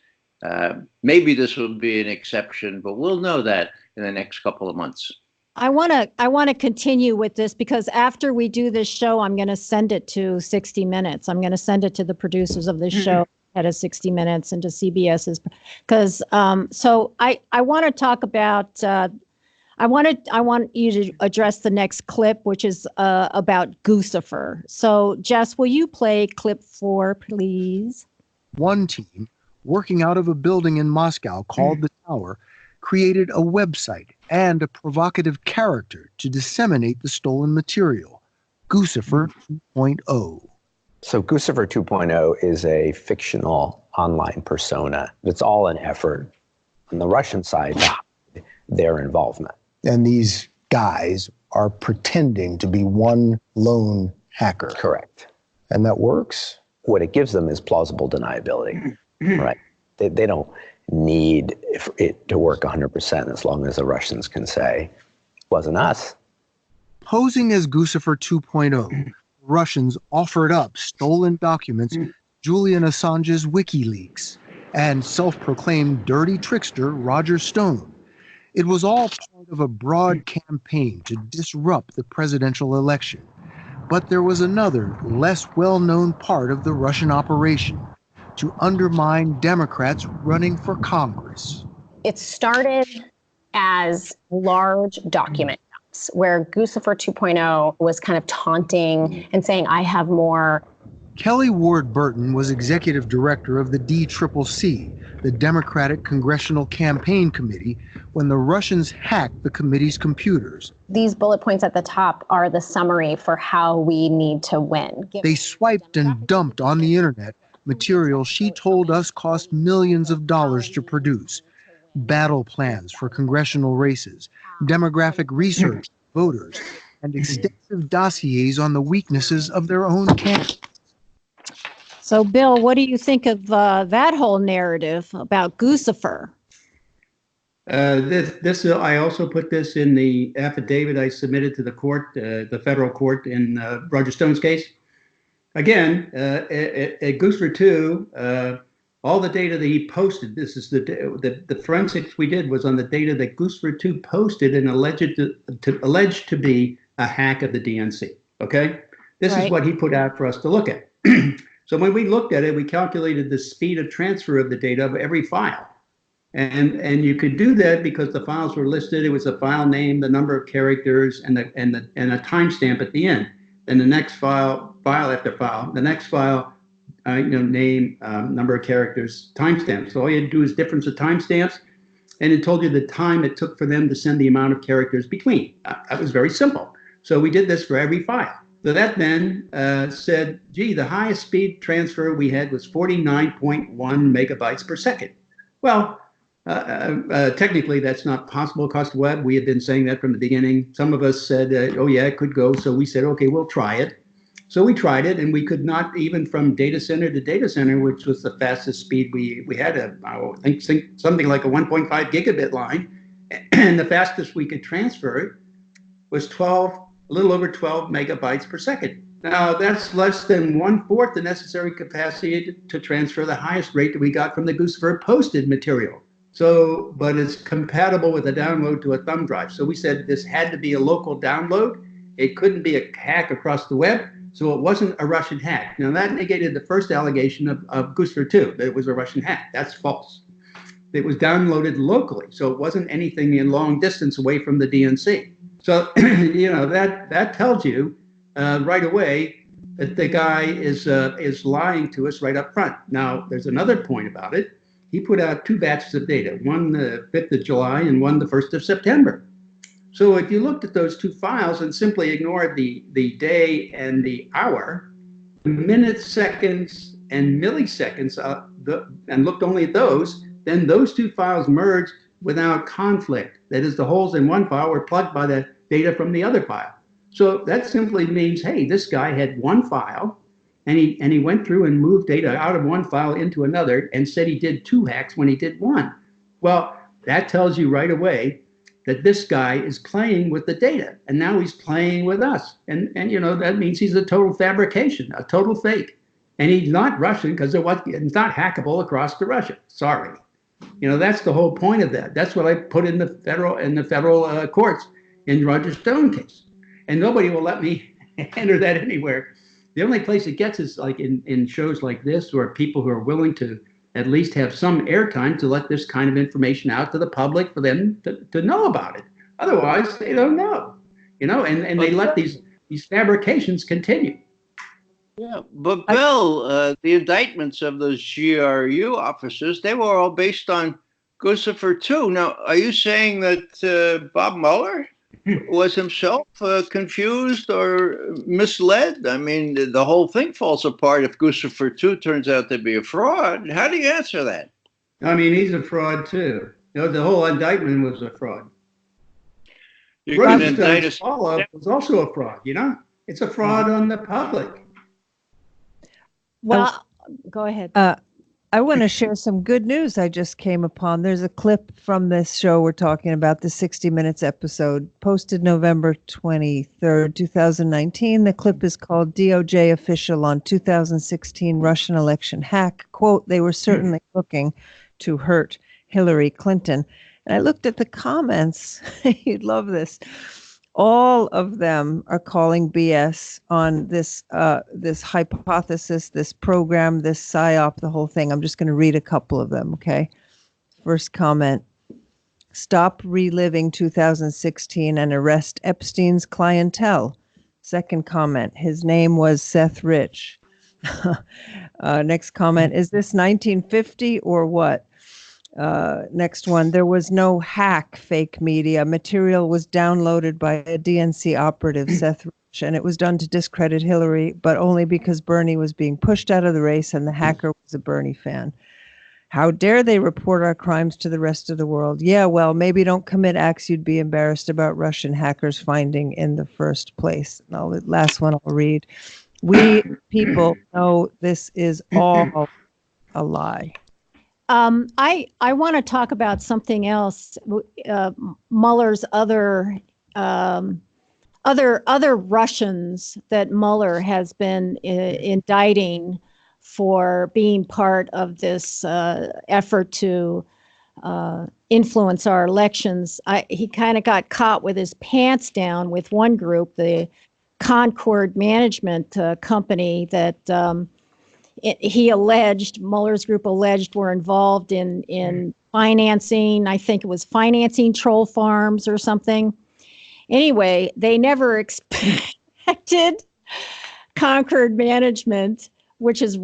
Maybe this will be an exception, but we'll know that in the next couple of months. I want to continue with this because after we do this show, I'm going to send it to 60 Minutes. I'm going to send it to the producers of this show at 60 Minutes and to CBS's, because so I want to talk about. I want you to address the next clip, which is about Guccifer. So, Jess, will you play clip 4, please? One team, working out of a building in Moscow called the Tower, created a website and a provocative character to disseminate the stolen material, Guccifer 2.0. So Guccifer 2.0 is a fictional online persona. It's all an effort on the Russian side to hide their involvement. And these guys are pretending to be one lone hacker. Correct. And that works? What it gives them is plausible deniability, right? They don't need it to work 100% as long as the Russians can say, wasn't us. Posing as Guccifer 2.0, Russians offered up stolen documents, Julian Assange's WikiLeaks, and self-proclaimed dirty trickster Roger Stone. It was all part of a broad campaign to disrupt the presidential election. But there was another, less well-known part of the Russian operation, to undermine Democrats running for Congress. It started as large document dumps where Guccifer 2.0 was kind of taunting and saying, I have more. Kelly Ward Burton was executive director of the DCCC, the Democratic Congressional Campaign Committee, when the Russians hacked the committee's computers. These bullet points at the top are the summary for how we need to win. They swiped and dumped on the internet material she told us cost millions of dollars to produce. Battle plans for congressional races, demographic research, voters, and extensive dossiers on the weaknesses of their own candidates. So, Bill, what do you think of that whole narrative about Guccifer? I also put this in the affidavit I submitted to the court, the federal court in Roger Stone's case. Again, at Guccifer 2, all the data that he posted, this is the forensics we did was on the data that Guccifer 2 posted and alleged to be a hack of the DNC. Okay, this is what he put out for us to look at. So when we looked at it, we calculated the speed of transfer of the data of every file. And you could do that because the files were listed. It was a file name, the number of characters, and a timestamp at the end. Then the next file after file, the next file, name, number of characters, timestamps. So all you had to do is difference of timestamps, and it told you the time it took for them to send the amount of characters between. That was very simple. So we did this for every file. So that then said, gee, the highest speed transfer we had was 49.1 megabytes per second. Well, technically, that's not possible across the web. We had been saying that from the beginning. Some of us said, oh, yeah, it could go. So we said, OK, we'll try it. So we tried it, and we could not, even from data center to data center, which was the fastest speed we had, I think something like a 1.5 gigabit line. And the fastest we could transfer it was a little over 12 megabytes per second. Now, that's less than 1/4 the necessary capacity to transfer the highest rate that we got from the Guccifer posted material. So, but it's compatible with a download to a thumb drive. So we said this had to be a local download. It couldn't be a hack across the web. So it wasn't a Russian hack. Now that negated the first allegation of Guccifer 2, that it was a Russian hack. That's false. It was downloaded locally. So it wasn't anything in long distance away from the DNC. So, that tells you right away that the guy is lying to us right up front. Now, there's another point about it. He put out 2 batches of data, one the 5th of July and one the 1st of September. So if you looked at those 2 files and simply ignored the day and the hour, the minutes, seconds, and milliseconds, and looked only at those, then those 2 files merged without conflict. That is, the holes in one file were plugged by the data from the other file. So that simply means, hey, this guy had one file, and he went through and moved data out of one file into another and said he did 2 hacks when he did 1. Well, that tells you right away that this guy is playing with the data, and now he's playing with us. And that means he's a total fabrication, a total fake. And he's not Russian because it's not hackable across to Russia. Sorry. That's the whole point of that. That's what I put in the federal courts in Roger Stone case. And nobody will let me enter that anywhere. The only place it gets is like in shows like this, or people who are willing to at least have some airtime to let this kind of information out to the public for them to know about it. Otherwise, they don't know, and they let these fabrications continue. Yeah, but Bill, the indictments of those GRU officers, they were all based on Guccifer 2. Now, are you saying that Bob Mueller was himself confused or misled? I mean, the whole thing falls apart if Guccifer 2 turns out to be a fraud. How do you answer that? I mean, he's a fraud too. The whole indictment was a fraud. You can indict us. Follow-up was also a fraud. It's a fraud on the public. Well, go ahead. I want to share some good news I just came upon. There's a clip from this show we're talking about, the 60 Minutes episode, posted November 23rd, 2019. The clip is called DOJ Official on 2016 Russian Election Hack. Quote, they were certainly looking to hurt Hillary Clinton. And I looked at the comments. You'd love this. All of them are calling BS on this hypothesis, this program, this PSYOP, the whole thing. I'm just going to read a couple of them, okay? First comment, stop reliving 2016 and arrest Epstein's clientele. Second comment, his name was Seth Rich. Next comment, is this 1950 or what? Next one, there was no hack, fake media. Material was downloaded by a DNC operative, Seth Rich, and it was done to discredit Hillary, but only because Bernie was being pushed out of the race and the hacker was a Bernie fan. How dare they report our crimes to the rest of the world? Yeah, well, maybe don't commit acts you'd be embarrassed about Russian hackers finding in the first place. Now, the last one I'll read. We people know this is all a lie. I want to talk about something else. Mueller's other Russians that Mueller has been indicting for being part of this effort to influence our elections. He kind of got caught with his pants down with one group, the Concord Management Company, that Mueller's group alleged were involved in financing, I think it was financing troll farms or something. Anyway, they never expected Concord Management, which is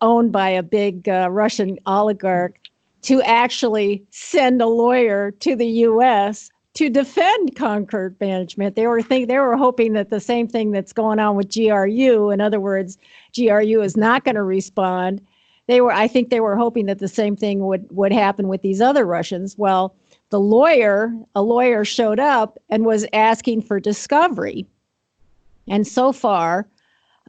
owned by a big Russian oligarch, to actually send a lawyer to the U.S. to defend Concord Management. They were hoping that the same thing that's going on with GRU, in other words, GRU is not going to respond. I think they were hoping that the same thing would happen with these other Russians. Well, a lawyer showed up and was asking for discovery. And so far,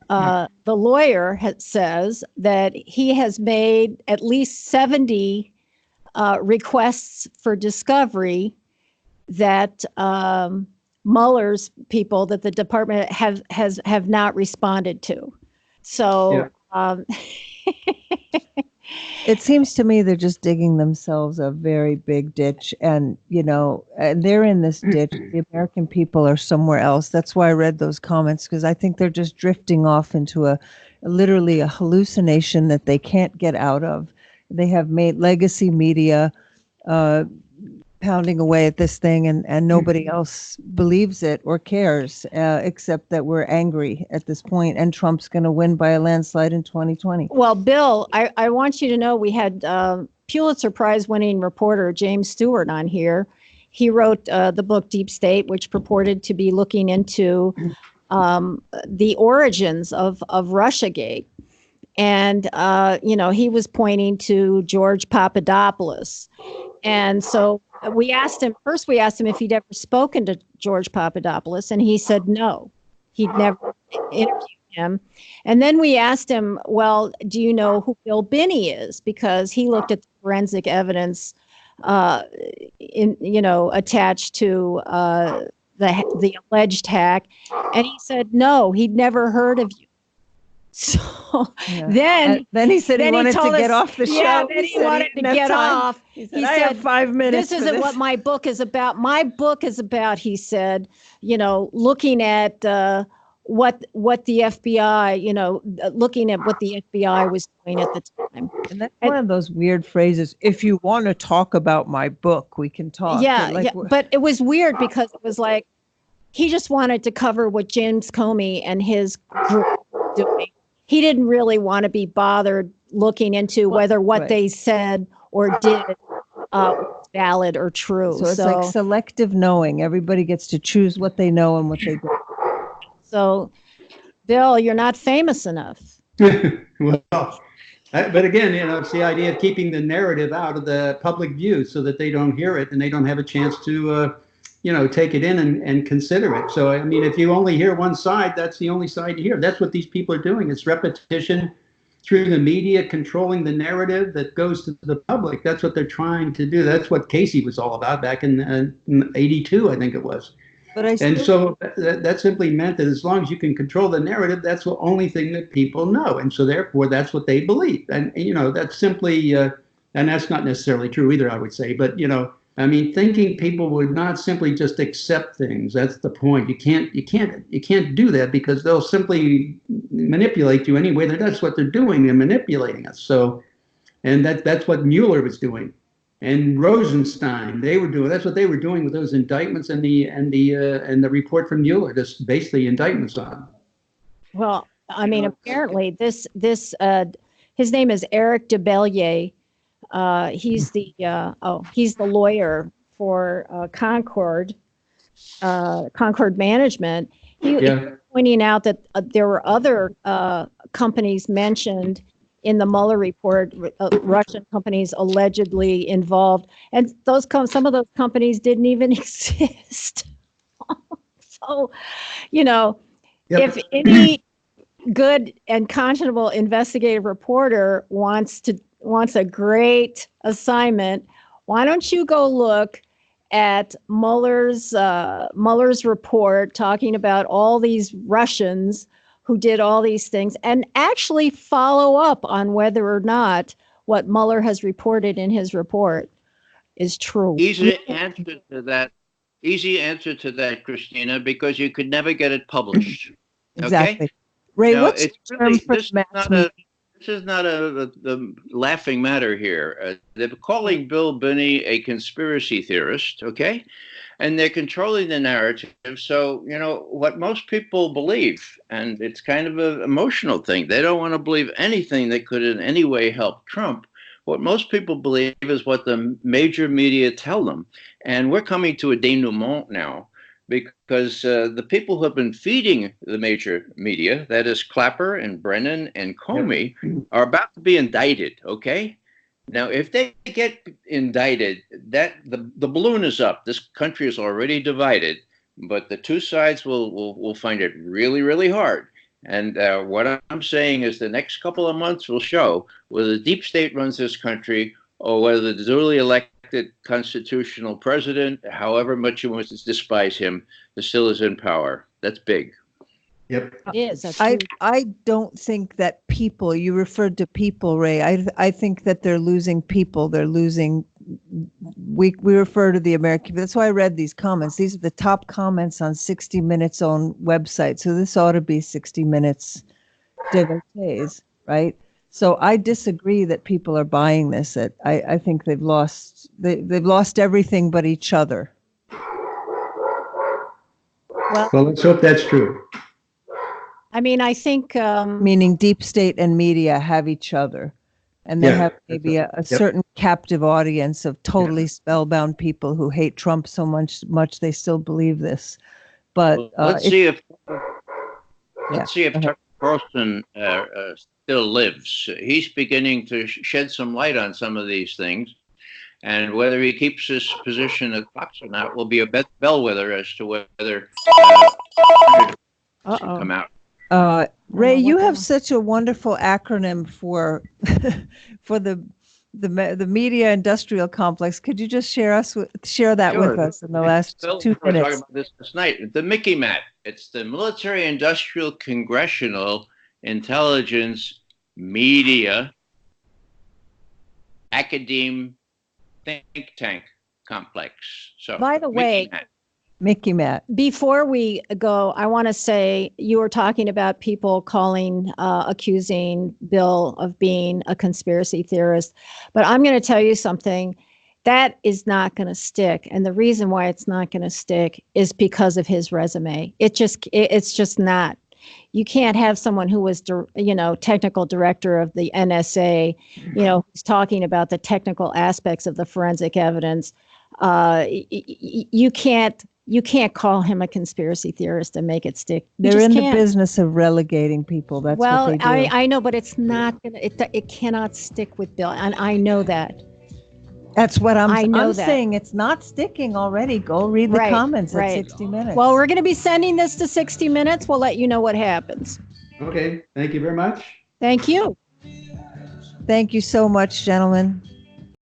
the lawyer says that he has made at least 70 requests for discovery that Mueller's people, that the department have not responded to. So it seems to me they're just digging themselves a very big ditch, and they're in this ditch. The American people are somewhere else. That's why I read those comments, because I think they're just drifting off into literally a hallucination that they can't get out of. They have made legacy media pounding away at this thing, and nobody else believes it or cares, except that we're angry at this point, and Trump's going to win by a landslide in 2020. Well, Bill, I want you to know we had Pulitzer Prize winning reporter James Stewart on here. He wrote the book Deep State, which purported to be looking into the origins of Russiagate. And, he was pointing to George Papadopoulos. And so we asked him if he'd ever spoken to George Papadopoulos, and he said no, he'd never interviewed him. And then we asked him, well, do you know who Bill Binney is? Because he looked at the forensic evidence attached to the alleged hack, and he said no, he'd never heard of you. So then he said he wanted to get off the show. Yeah, then he wanted to get off. He said, I have 5 minutes. This isn't what my book is about. My book is about, he said, looking at what the FBI, looking at what the FBI was doing at the time. And that's one of those weird phrases. If you want to talk about my book, we can talk. Yeah, but it was weird because it was like he just wanted to cover what James Comey and his group were doing. He didn't really want to be bothered looking into whether what they said or did was valid or true. So it's like selective knowing. Everybody gets to choose what they know and what they do. So, Bill, you're not famous enough. Well, but again, it's the idea of keeping the narrative out of the public view so that they don't hear it and they don't have a chance to take it in and consider it. So, I mean, if you only hear one side, that's the only side you hear. That's what these people are doing. It's repetition through the media, controlling the narrative that goes to the public. That's what they're trying to do. That's what Casey was all about back in 82, I think it was. And so that simply meant that as long as you can control the narrative, that's the only thing that people know. And so therefore, that's what they believe. And, that's simply, and that's not necessarily true either, I would say. But, thinking people would not simply just accept things. That's the point. You can't do that because they'll simply manipulate you anyway. That's what they're doing. They're manipulating us. So, and that's what Mueller was doing. And Rosenstein, that's what they were doing with those indictments and the report from Mueller, just basically indictments on them. Well, apparently his name is Eric DeBellier. He's the lawyer for Concord Management. He was pointing out that there were other companies mentioned in the Mueller report, Russian companies allegedly involved, and some of those companies didn't even exist. So, if any good and conscionable investigative reporter wants a great assignment, why don't you go look at Mueller's report talking about all these Russians who did all these things, and actually follow up on whether or not what Mueller has reported in his report is true. Easy answer to that, Kristina, because you could never get it published. Exactly. Okay? Ray, Now, what's the term for this mass media? is not a laughing matter here. They're calling Bill Binney a conspiracy theorist, okay? And they're controlling the narrative. So, you know, what most people believe, and it's kind of an emotional thing, they don't want to believe anything that could in any way help Trump. What most people believe is what the major media tell them. And we're coming to a denouement now, because the people who have been feeding the major media, that is Clapper and Brennan and Comey, are about to be indicted, okay? Now, if they get indicted, that the balloon is up. This country is already divided, but the two sides will find it really, really hard. And what I'm saying is the next couple of months will show whether the deep state runs this country or whether the duly elected constitutional president, however much you want to despise him, still is in power. That's big. Yep. It is. That's I don't think that people, you referred to people, Ray. I think that they're losing people. They're losing, we refer to the American, that's why I read these comments. These are the top comments on 60 Minutes own website. So this ought to be 60 Minutes devotees, right? So I disagree that people are buying this. I think they've lost everything but each other. Well, let's hope that's true. I mean, I think meaning deep state and media have each other, and they have maybe a certain captive audience of totally spellbound people who hate Trump so much they still believe this. But let's see if Tucker Carlson still lives. He's beginning to shed some light on some of these things, and whether he keeps his position at Fox or not will be a bellwether as to whether come out. Ray, you have such a wonderful acronym for for the media industrial complex. Could you just share that with us in the last 2 minutes? We're talking about this night. The Mickey Mat. It's the Military Industrial Congressional Intelligence Media Academe Think Tank Complex. So, by the way, Mickey Mat. Before we go, I want to say you were talking about people accusing Bill of being a conspiracy theorist, but I'm going to tell you something. That is not going to stick. And the reason why it's not going to stick is because of his resume. It's just not. You can't have someone who was, technical director of the NSA, who's talking about the technical aspects of the forensic evidence. You can't call him a conspiracy theorist and make it stick. They're in the business of relegating people. That's what they do. I know, but it's not gonna. It cannot stick with Bill, and I know that. That's what I'm saying. It's not sticking already. Go read the comments at 60 Minutes. Well, we're going to be sending this to 60 Minutes. We'll let you know what happens. Okay. Thank you very much. Thank you. Thank you so much, gentlemen.